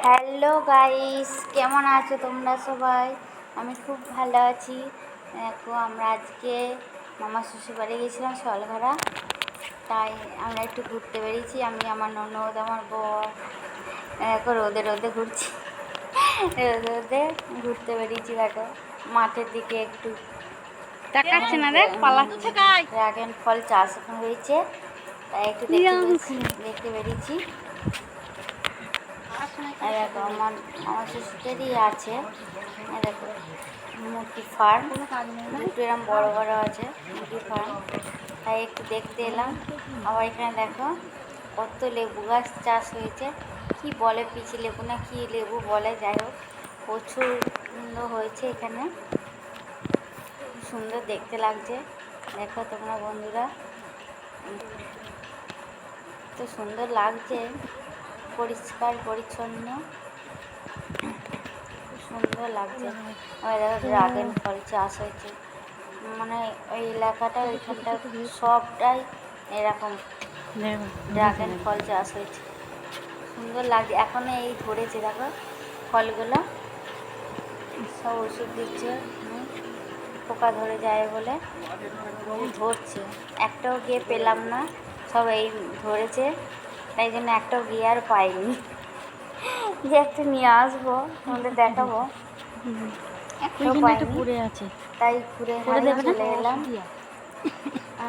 Hello guys, কেমন আছো তোমরা সবাই? আমি খুব ভালো আছি। দেখো, আমরা আজকে মামা শ্বশুর বাড়ি গেছিলাম সলঘরা। তাই আমরা একটু ঘুরতে বেরিয়েছি, আমি, আমার ননদ, আমার বর। দেখো, রোদে রোদে ঘুরছি, রোদে রোদে ঘুরতে বেরিয়েছি। দেখো, মাঠের দিকে একটু তাকাচ্ছে না, দেখ পালাচ্ছে। ড্রাগন ফল চাষ হয়েছে, তাই একটু দেখতে বেরিয়েছি। দেখো, আমার শ্বশুরেরই আছে। দেখো, মুরগি ফার্ম, দুটো এরকম বড় বড় আছে মুরগি ফার্ম, তাই একটু দেখতে এলাম। আবার এখানে দেখো কত লেবু গাছ চাষ হয়েছে। কি বলে, পিচি লেবু না কি লেবু বলে, যাই হোক প্রচুর সুন্দর হয়েছে এখানে, সুন্দর দেখতে লাগছে। দেখো তোমরা বন্ধুরা, তো সুন্দর লাগছে, পরিষ্কার পরিচ্ছন্ন, সুন্দর লাগছে। ওই দেখো ড্রাগন ফল চাষ হয়েছে, মানে ওই এলাকাটা ওইখানটা সবটাই এরকম ড্রাগন ফল চাষ হয়েছে, সুন্দর লাগছে। এখনো এই ধরেছে, দেখো ফলগুলো সব ওষুধ দিচ্ছে, পোকা ধরে যায় বলে ধরছে। একটাও গিয়ে পেলাম না, সব এই ধরেছে, তাই জন্য একটাও গিয়ে আর পাইনি, যে একটা নিয়ে আসবো তোমাদের দেখাবো, একটাও পাইনি। আছে তাই ঘুরে চলে এলাম।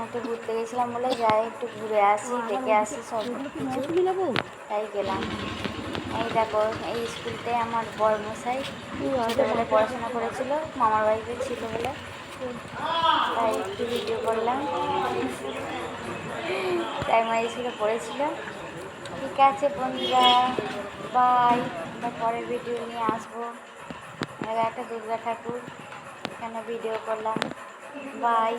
একটু ঘুরতে গেছিলাম বলে যাই একটু ঘুরে আসি, দেখে আসি সব কিছু, তাই গেলাম। এই দেখো, এই স্কুলটায় আমার বড়মশাই ছোটোবেলায় পড়াশোনা করেছিল, মামার বাড়িতে ছিল বলে, তাই একটু ভিডিও করলাম। তাই আমার এই স্কুলে পড়েছিল। ঠিক আছে বন্ধুরা, বাই। আমরা পরের ভিডিও নিয়ে আসবো। একটা দুর্গা ঠাকুর, এখানে ভিডিও করলাম। বাই।